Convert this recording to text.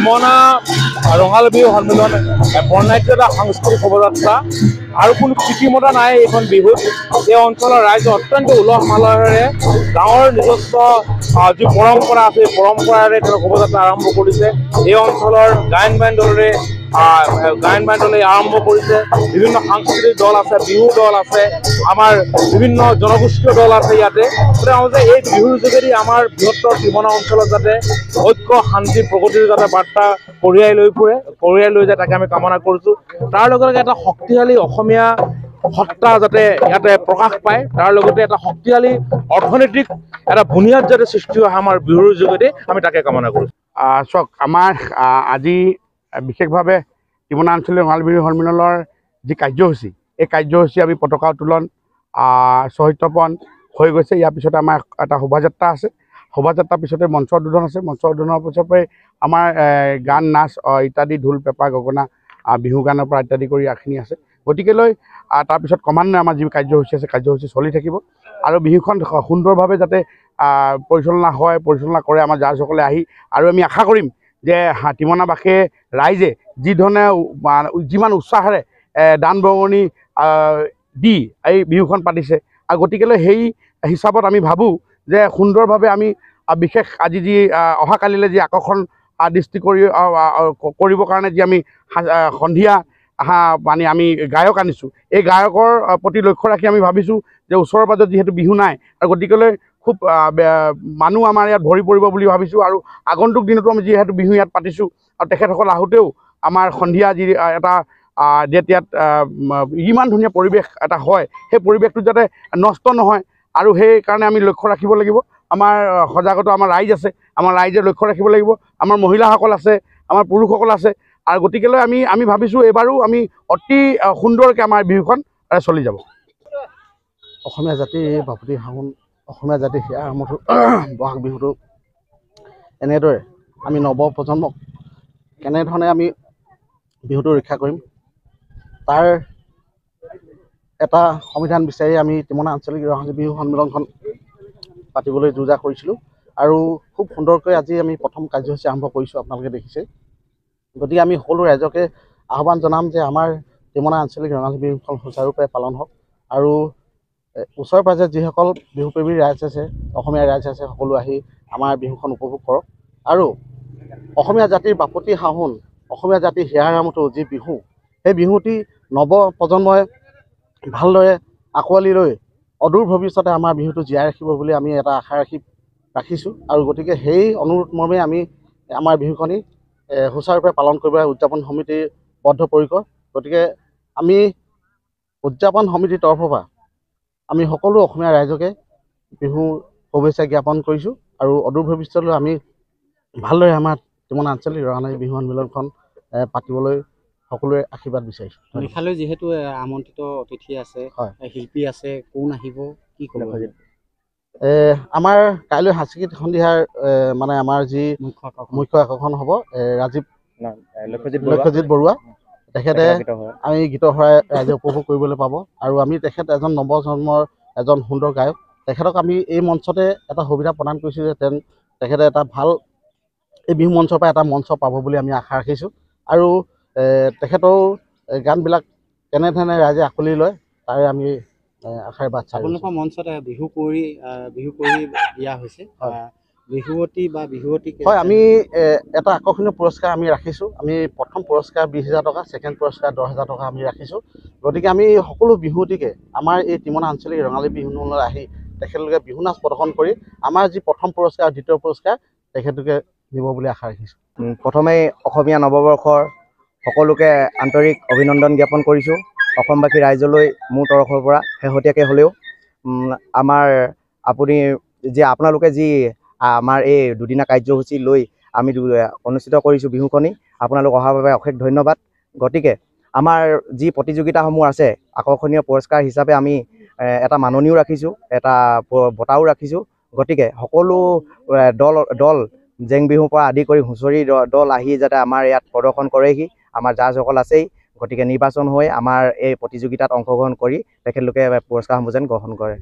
টিমনা ৰঙালী বিহু সন্মিলন বৰ্ণাঢ্য এটা সাংস্কৃতিক শোভাযাত্ৰা আৰু কোনো কৃত্ৰিমতা নাই এইখন বিহুত। এই অঞ্চলৰ ৰাইজে অত্যন্ত উলহ মালহেৰে গাঁৱৰ নিজস্ব যি পৰম্পৰা আছে পৰম্পৰাৰে তেওঁ শোভাযাত্ৰা আৰম্ভ কৰিছে। এই অঞ্চলৰ গায়ন বায়ন দলেৰে আৰম্ভ কৰিছে। বিভিন্ন সাংস্কৃতিক দল আছে, বিহু দল আছে, আমাৰ বিভিন্ন জনগোষ্ঠীয় দল আছে ইয়াতে। যে এই বিহুৰ যোগেদি আমাৰ বৃহত্তৰ টিমনা অঞ্চলত যাতে ঐক্য শান্তি প্ৰগতিৰ যাতে বাৰ্তা কঢ়িয়াই লৈ যায় তাকে আমি কামনা কৰিছোঁ। তাৰ লগে লগে এটা শক্তিশালী অসমীয়া সত্তা যাতে ইয়াতে প্ৰকাশ পায়, তাৰ লগতে এটা শক্তিশালী অৰ্থনৈতিক এটা বুনিয়াদ যাতে সৃষ্টি হয় আমাৰ বিহুৰ যোগেদি আমি তাকে কামনা কৰিছোঁ। চাওক, আমাৰ আজি বিশেষভাৱে টিমনা আঞ্চলিক ৰঙালী বিহু সন্মিলনৰ যি কাৰ্যসূচী, এই কাৰ্যসূচী আমি পতাকা উত্তোলন চহিত্যপন হৈ গৈছে। ইয়াৰ পিছতে আমাৰ এটা শোভাযাত্ৰা আছে। শোভাযাত্ৰাৰ পিছতে মঞ্চ উদ্বোধন আছে। মঞ্চ উদ্বোধনৰ পিছতে আমাৰ গান নাচ ইত্যাদি ঢোল পেঁপা গগনা বিহু গানৰ পৰা ইত্যাদি কৰি এইখিনি আছে। গতিকেলৈ তাৰপিছত ক্ৰমান্বয়ে আমাৰ যি কাৰ্যসূচী আছে কাৰ্যসূচী চলি থাকিব আৰু বিহুখন সুন্দৰভাৱে যাতে পৰিচালনা কৰে আমাৰ জাজসকলে আহি। আৰু আমি আশা কৰিম যে টিমনাবাসীয়ে ৰাইজে যিধৰণে যিমান উৎসাহেৰে দান বৰঙণি দি এই বিহুখন পাতিছে, আৰু গতিকেলৈ সেই হিচাপত আমি ভাবোঁ যে সুন্দৰভাৱে আমি বিশেষ আজি যি অহাকালিলৈ যি আকৰ্ষণ দৃষ্টি কৰিবৰ কাৰণে যি আমি সন্ধিয়া মানে আমি গায়ক আনিছোঁ, এই গায়কৰ প্ৰতি লক্ষ্য ৰাখি আমি ভাবিছোঁ যে ওচৰৰ পাজত যিহেতু বিহু নাই, আৰু গতিকেলৈ খুব মানুহ আমাৰ ইয়াত ভৰি পৰিব বুলি ভাবিছোঁ। আৰু আগন্তুক দিনতো আমি যিহেতু বিহু ইয়াত পাতিছোঁ, আৰু তেখেতসকল আহোঁতেও আমাৰ সন্ধিয়া যি এটা ইয়াত ইমান ধুনীয়া পৰিৱেশ এটা হয়, সেই পৰিৱেশটো যাতে নষ্ট নহয়, আৰু সেইকাৰণে আমি লক্ষ্য ৰাখিব লাগিব। আমাৰ সজাগত আমাৰ ৰাইজ আছে, আমাৰ ৰাইজে লক্ষ্য ৰাখিব লাগিব। আমাৰ মহিলাসকল আছে, আমাৰ পুৰুষসকল আছে, আৰু গতিকেলৈ আমি ভাবিছোঁ এইবাৰো আমি অতি সুন্দৰকৈ আমাৰ বিহুখন চলি যাব। অসমীয়া জাতিৰ বাপতি সাহোন, অসমীয়া জাতিৰ হিয়াৰ আমঠু বহাগ বিহুটো এনেদৰে আমি নৱপ্ৰজন্মক কেনেধৰণে আমি বিহুটো ৰক্ষা কৰিম, তাৰ এটা সংবিধান বিচাৰি আমি টিমনা আঞ্চলিক ৰঙালী বিহু সন্মিলনখন পাতিবলৈ যোজা কৰিছিলোঁ। আৰু খুব সুন্দৰকৈ আজি আমি প্ৰথম কাৰ্যসূচী আৰম্ভ কৰিছোঁ, আপোনালোকে দেখিছে। গতিকে আমি সকলো ৰাইজকে আহ্বান জনাম যে আমাৰ টিমনা আঞ্চলিক ৰঙালী বিহুখন সুচাৰুৰূপে পালন হওক, আৰু ওচৰে পাঁজৰে যিসকল বিহুপ্ৰেমী ৰাইজ আছে, অসমীয়া ৰাইজ আছে, সকলো আহি আমাৰ বিহুখন উপভোগ কৰক। আৰু অসমীয়া জাতিৰ বাপতি সাহোন, অসমীয়া জাতিৰ হিয়াৰ আমঠু যি বিহু, সেই বিহুটি নৱপ্ৰজন্মই ভালদৰে আঁকোৱালি লৈ অদূৰ ভৱিষ্যতে আমাৰ বিহুটো জীয়াই ৰাখিব বুলি আমি এটা আশা ৰাখিছোঁ। আৰু গতিকে সেই অনুৰোধ মৰ্মে আমি আমাৰ বিহুখনি সুচাৰুৰূপে পালন কৰিবলৈ উদযাপন সমিতিৰ বদ্ধপৰিকৰ। গতিকে আমি উদযাপন সমিতিৰ তৰফৰ পৰা আমি সকলো অসমীয়া ৰাইজকে বিহুৰ শুভেচ্ছা জ্ঞাপন কৰিছোঁ, আৰু অদূৰ ভৱিষ্যতলৈ আমি ভালদৰে আমাৰ টিমনা আঞ্চলিক ৰঙালী বিহু সন্মিলনখন পাতিবলৈ সকলোৰে আশীৰ্বাদ বিচাৰিছোঁ। নিশালৈ যিহেতু আমন্ত্ৰিত অতিথি আছে, শিল্পী আছে, কোন আহিব কি ক'ব? আমাৰ কাইলৈ সাংস্কৃতিক সন্ধিয়াৰ মানে আমাৰ যি মুখ্য আকৰ্ষণ হ'ব লক্ষ্যজিৎ বৰুৱা, তেখেতে আমি গীতৰ শৰাই ৰাইজে উপভোগ কৰিবলৈ পাব। আৰু আমি তেখেত এজন নৱজন্মৰ এজন সুন্দৰ গায়ক, তেখেতক আমি এই মঞ্চতে এটা সুবিধা প্ৰদান কৰিছোঁ যে তেখেতে এটা ভাল এই বিহু মঞ্চৰ পৰা এটা মঞ্চ পাব বুলি আমি আশা ৰাখিছোঁ। আৰু তেখেতৰ গানবিলাক কেনেধৰণে ৰাইজে আঁকোৱালি লয় তাৰে আমি আশাৰে বাট চাই আছোঁ। আপোনালোকৰ মঞ্চত বিহু কৰি দিয়া হৈছে, বিহুৱতী বা বিহুৱতী হয়, আমি এটা আকৰ্ষণীয় পুৰস্কাৰ আমি ৰাখিছোঁ। আমি প্ৰথম পুৰস্কাৰ 20,000 টকা, ছেকেণ্ড পুৰস্কাৰ 10,000 টকা আমি ৰাখিছোঁ। গতিকে আমি সকলো বিহুৱতীকে আমাৰ এই টিমনা আঞ্চলিক ৰঙালী বিহুলৈ আহি তেখেতলোকে বিহু নাচ প্ৰদৰ্শন কৰি আমাৰ যি প্ৰথম পুৰস্কাৰ আৰু দ্বিতীয় পুৰস্কাৰ তেখেতলোকে নিব বুলি আশা ৰাখিছোঁ। প্ৰথমেই অসমীয়া নৱবৰ্ষৰ সকলোকে আন্তৰিক অভিনন্দন জ্ঞাপন কৰিছোঁ। অসমবাসী ৰাইজলৈ মোৰ তৰফৰ পৰা শেহতীয়াকৈ হ'লেও আপোনালোকে যি আমাৰ এই দুদিনীয়া কাৰ্যসূচী লৈ আমি অনুষ্ঠিত কৰিছোঁ বিহুখনি, আপোনালোক অহাৰ বাবে অশেষ ধন্যবাদ। গতিকে আমাৰ যি প্ৰতিযোগিতাসমূহ আছে, আকৰ্ষণীয় পুৰস্কাৰ হিচাপে আমি এটা মাননীও ৰাখিছোঁ, এটা বঁটাও ৰাখিছোঁ। গতিকে সকলো দল জেং বিহুৰ পৰা আদি কৰি হুঁচৰি দল আহি যাতে আমাৰ ইয়াত প্ৰদৰ্শন কৰেহি, আমাৰ জাজসকল আছেই। গতিকে নিৰ্বাচন হৈ আমাৰ এই প্ৰতিযোগিতাত অংশগ্ৰহণ কৰি তেখেতলোকে পুৰস্কাৰসমূহ যেন গ্ৰহণ কৰে।